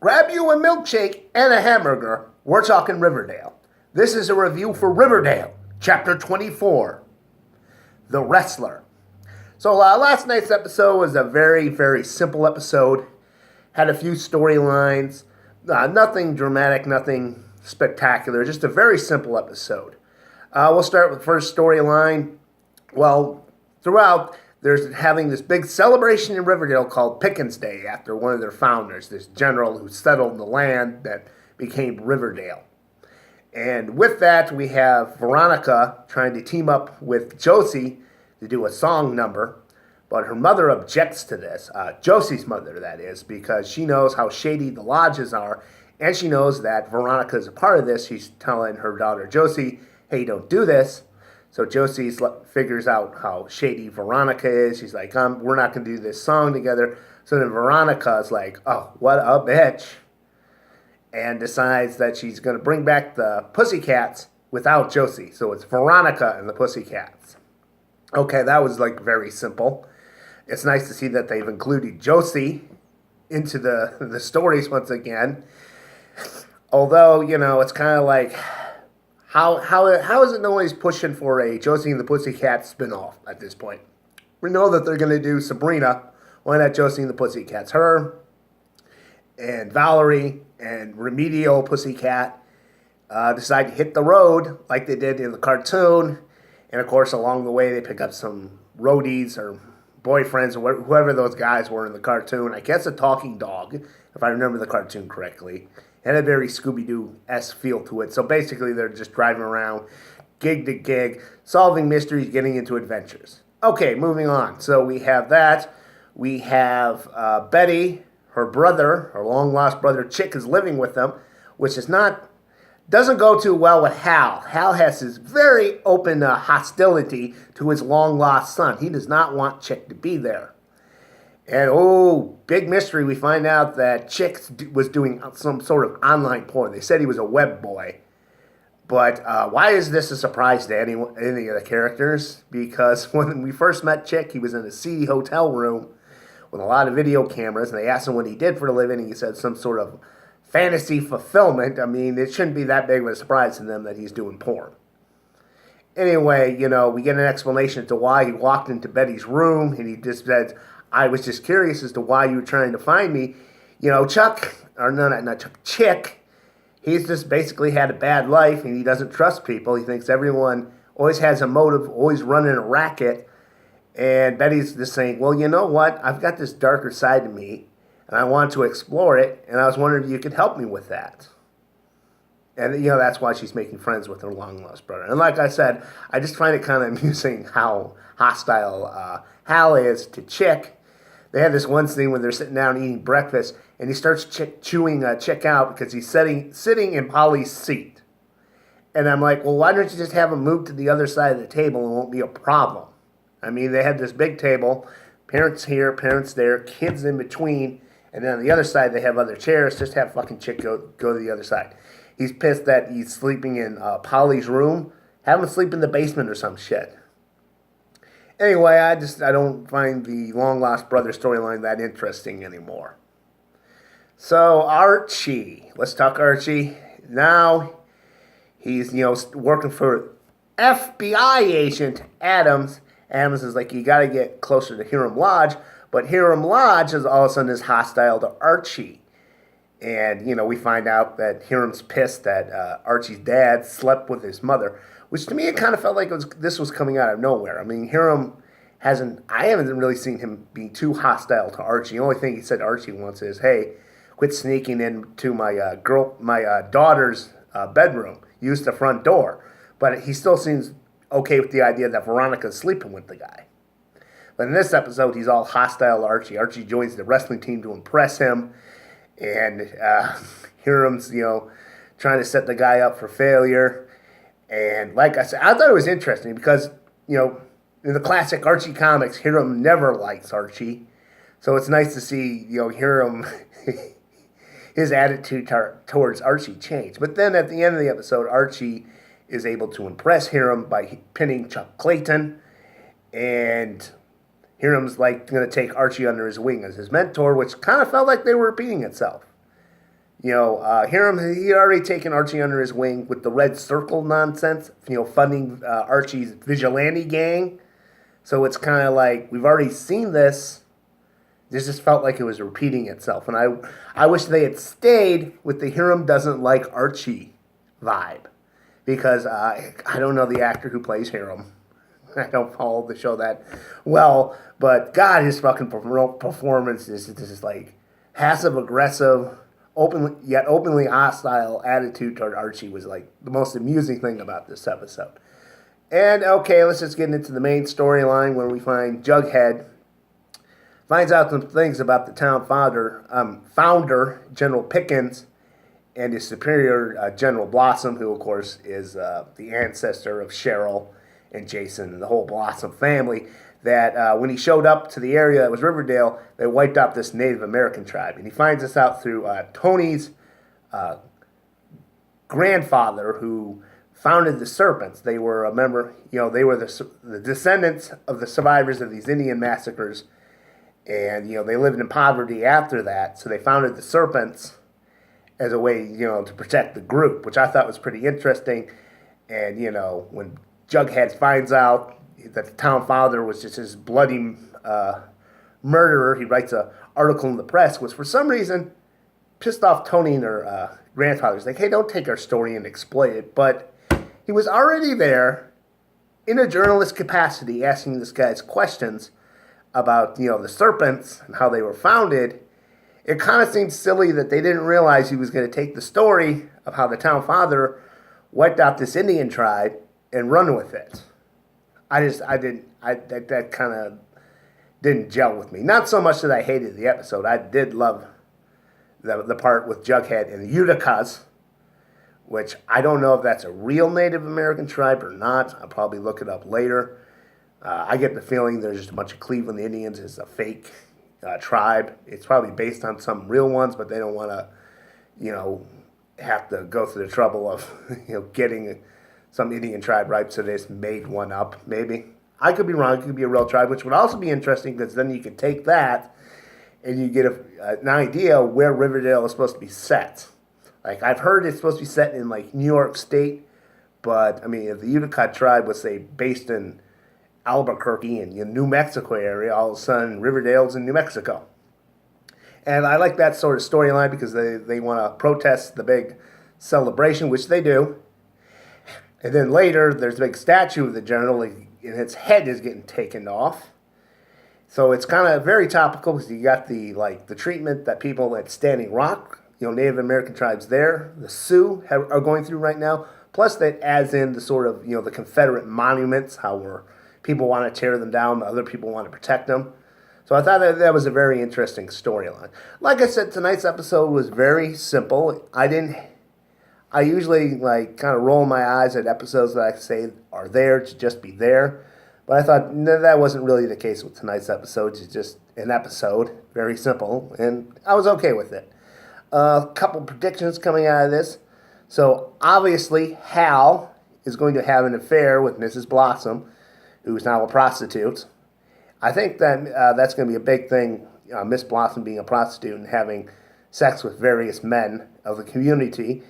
Grab you a milkshake and a hamburger. We're talking Riverdale. This is a review for Riverdale, Chapter 24, The Wrestler. So last night's episode was a very, very simple episode. Had a few storylines. Nothing dramatic, nothing spectacular. Just a very simple episode. We'll start with the first storyline. Well, throughout, there's having this big celebration in Riverdale called Pickens Day after one of their founders, this general who settled the land that became Riverdale. And with that, we have Veronica trying to team up with Josie to do a song number, but her mother objects to this, Josie's mother, that is, because she knows how shady the lodges are, and she knows that Veronica is a part of this. She's telling her daughter Josie, hey, don't do this. So Josie figures out how shady Veronica is. She's like, we're not going to do this song together. So then Veronica's like, oh, what a bitch. And decides that she's going to bring back the Pussycats without Josie. So it's Veronica and the Pussycats. Okay, that was like very simple. It's nice to see that they've included Josie into the stories once again. Although, you know, it's kind of like, how is it always pushing for a Josie and the Pussycats spinoff at this point? We know that they're going to do Sabrina. Why not Josie and the Pussycats? Her and Valerie and Remedial Pussycat decide to hit the road like they did in the cartoon. And, of course, along the way, they pick up some roadies or boyfriends or whoever those guys were in the cartoon. I guess a talking dog, if I remember the cartoon correctly. Had a very Scooby-Doo-esque feel to it. So basically, they're just driving around, gig to gig, solving mysteries, getting into adventures. Okay, moving on. So we have that. We have Betty, her brother, her long-lost brother, Chick, is living with them, which doesn't go too well with Hal. Hal has this very open hostility to his long-lost son. He does not want Chick to be there. And, oh, big mystery, we find out that Chick was doing some sort of online porn. They said he was a web boy. But why is this a surprise to any of the characters? Because when we first met Chick, he was in a seedy hotel room with a lot of video cameras, and they asked him what he did for a living, and he said some sort of fantasy fulfillment. I mean, it shouldn't be that big of a surprise to them that he's doing porn. Anyway, you know, we get an explanation as to why he walked into Betty's room, and he just said, I was just curious as to why you were trying to find me. You know, Chick, he's just basically had a bad life, and he doesn't trust people. He thinks everyone always has a motive, always running a racket. And Betty's just saying, well, you know what? I've got this darker side to me, and I want to explore it, and I was wondering if you could help me with that. And, you know, that's why she's making friends with her long-lost brother. And like I said, I just find it kind of amusing how hostile Hal is to Chick. They have this one scene when they're sitting down eating breakfast, and he starts chewing Chick out because he's sitting in Polly's seat. And I'm like, well, why don't you just have him move to the other side of the table and it won't be a problem? I mean, they had this big table, parents here, parents there, kids in between, and then on the other side they have other chairs. Just have fucking Chick go to the other side. He's pissed that he's sleeping in Polly's room. Have him sleep in the basement or some shit. Anyway, I don't find the long-lost brother storyline that interesting anymore. So, Archie. Let's talk Archie. Now, he's, you know, working for FBI agent Adams. Adams is like, you got to get closer to Hiram Lodge. But Hiram Lodge is all of a sudden is hostile to Archie. And, you know, we find out that Hiram's pissed that Archie's dad slept with his mother. Which to me, it kind of felt like this was coming out of nowhere. I mean, Hiram I haven't really seen him be too hostile to Archie. The only thing he said to Archie once is, hey, quit sneaking into my daughter's bedroom. Use the front door. But he still seems okay with the idea that Veronica's sleeping with the guy. But in this episode, he's all hostile to Archie. Archie joins the wrestling team to impress him. And Hiram's, you know, trying to set the guy up for failure. And like I said, I thought it was interesting because, you know, in the classic Archie comics, Hiram never likes Archie. So it's nice to see, you know, Hiram, his attitude towards Archie change. But then at the end of the episode, Archie is able to impress Hiram by pinning Chuck Clayton. And Hiram's like going to take Archie under his wing as his mentor, which kind of felt like they were repeating itself. Hiram, he had already taken Archie under his wing with the red circle nonsense, funding Archie's vigilante gang. So it's kind of like, we've already seen this. This just felt like it was repeating itself. And I wish they had stayed with the Hiram doesn't like Archie vibe. Because I don't know the actor who plays Hiram. I don't follow the show that well. But God, his fucking performance is just like passive aggressive, openly hostile attitude toward Archie was like the most amusing thing about this episode. And okay, let's just get into the main storyline where we find Jughead finds out some things about the town founder, General Pickens, and his superior, General Blossom, who, of course, is the ancestor of Cheryl and Jason and the whole Blossom family, that when he showed up to the area that was Riverdale, they wiped out this Native American tribe. And he finds this out through Tony's grandfather, who founded the Serpents. They were a member, they were the descendants of the survivors of these Indian massacres. And, they lived in poverty after that, so they founded the Serpents as a way, to protect the group, which I thought was pretty interesting. And, when Jughead finds out that the town father was just his bloody murderer, he writes an article in the press, which for some reason pissed off Tony and her grandfather. He's like, hey, don't take our story and exploit it. But he was already there in a journalist capacity asking this guy's questions about, the Serpents and how they were founded. It kind of seemed silly that they didn't realize he was going to take the story of how the town father wiped out this Indian tribe and run with it. That kind of didn't gel with me. Not so much that I hated the episode. I did love the part with Jughead and the Uticas, which I don't know if that's a real Native American tribe or not. I'll probably look it up later. I get the feeling there's just a bunch of Cleveland Indians. It's a fake tribe. It's probably based on some real ones, but they don't want to, have to go through the trouble of, getting some Indian tribe right, so they just made one up, maybe. I could be wrong. It could be a real tribe, which would also be interesting because then you could take that and you get an idea where Riverdale is supposed to be set. Like, I've heard it's supposed to be set in, like, New York State, but, I mean, if the Utica tribe was, say, based in Albuquerque and New Mexico area, all of a sudden Riverdale's in New Mexico. And I like that sort of storyline because they want to protest the big celebration, which they do. And then later, there's a big statue of the general, and its head is getting taken off. So it's kind of very topical because you got the treatment that people at Standing Rock, Native American tribes there, the Sioux are going through right now. Plus that adds in the sort of, the Confederate monuments, how people want to tear them down, other people want to protect them. So I thought that was a very interesting storyline. Like I said, tonight's episode was very simple. I usually kind of roll my eyes at episodes that I say are there to just be there. But I thought that wasn't really the case with tonight's episode. It's just an episode, very simple, and I was okay with it. A couple predictions coming out of this. So obviously Hal is going to have an affair with Mrs. Blossom, who's now a prostitute. I think that that's going to be a big thing, Miss Blossom being a prostitute and having sex with various men of the community.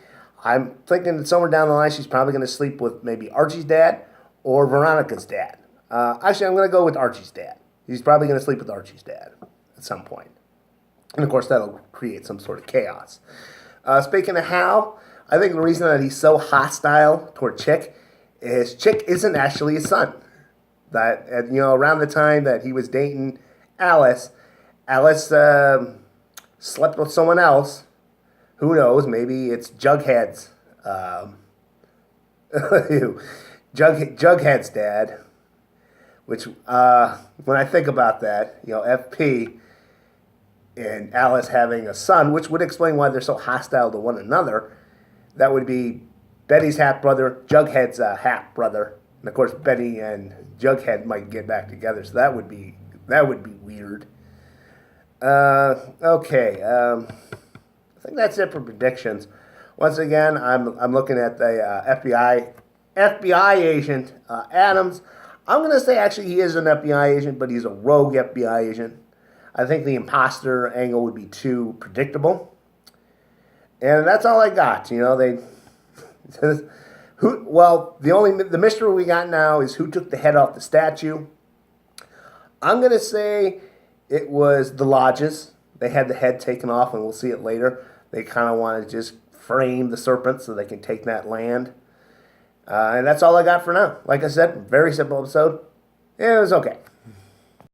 I'm thinking that somewhere down the line she's probably going to sleep with maybe Archie's dad or Veronica's dad. Actually, I'm going to go with Archie's dad. He's probably going to sleep with Archie's dad at some point. And, of course, that'll create some sort of chaos. Speaking of Hal, I think the reason that he's so hostile toward Chick is Chick isn't actually his son. That, around the time that he was dating Alice slept with someone else. Who knows? Maybe it's Jughead's Jughead's dad. Which, when I think about that, FP and Alice having a son, which would explain why they're so hostile to one another, that would be Betty's half-brother, Jughead's half-brother. And, of course, Betty and Jughead might get back together, so that would be weird. Okay, I think that's it for predictions. Once again, I'm looking at the FBI agent, Adams. I'm going to say actually he is an FBI agent, but he's a rogue FBI agent. I think the imposter angle would be too predictable. And that's all I got. The mystery we got now is who took the head off the statue. I'm going to say it was the lodges. They had the head taken off, and we'll see it later. They kind of want to just frame the serpent so they can take that land. And that's all I got for now. Like I said, very simple episode. It was okay.